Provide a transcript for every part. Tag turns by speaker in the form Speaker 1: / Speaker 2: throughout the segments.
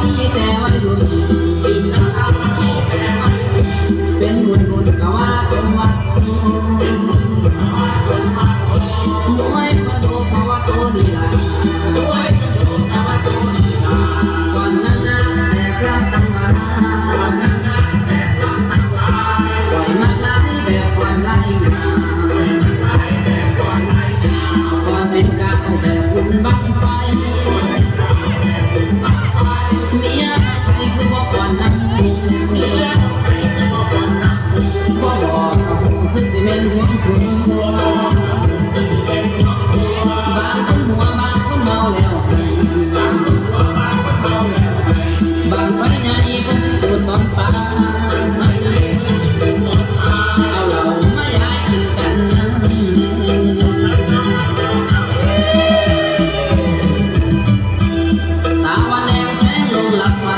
Speaker 1: มีแต่วัยรุ่นเป็นบุญก็ว่าคนวัดมวยก็ดูเพราะว่าตัวดีละก่อนนั้นนะแต่กลับตั้งมาปล่อยมาไล่แบบก่อนไล่ก่อนเป็นการแบบคุณบังไฟเมียใครคือว่าก่อนนั้นบ่บอกคือสิเม่นหัวคุณบางคนหัวบางคนเมาแล้วบางไฟใหญ่เพิ่นตูดตอนฟ้าเอาเหล้ามาย้ายกินกันตาวันแดงแสงลงหลับมา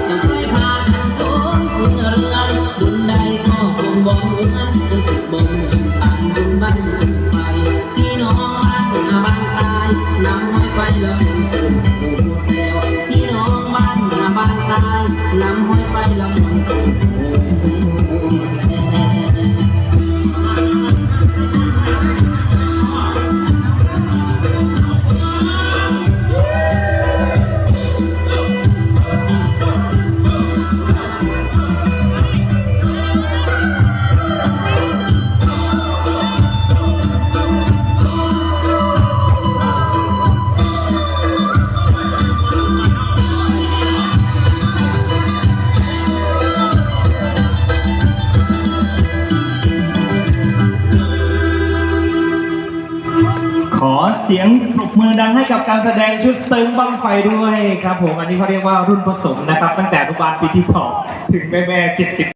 Speaker 1: จะเคยพากันโค้งคุณเรือนบุญใดก็คงบ่เหมือนจนสุดบ่เหมือนผ่านบุญบ้านไปพี่น้องบ้านบ้านตายนำห้อยไฟลงสู่ผู้แซวพี่น้องบ้านบ้านตายนำห้อยไฟลงสู่ผู้แซ
Speaker 2: ขอเสียงปรบมือดังให้กับการแสดงชุดเติมบั้งไฟด้วยครับผมอันนี้เขาเรียกว่ารุ่นผสมนะครับตั้งแต่อนุบาลปีที่ 2 ถึงแม่70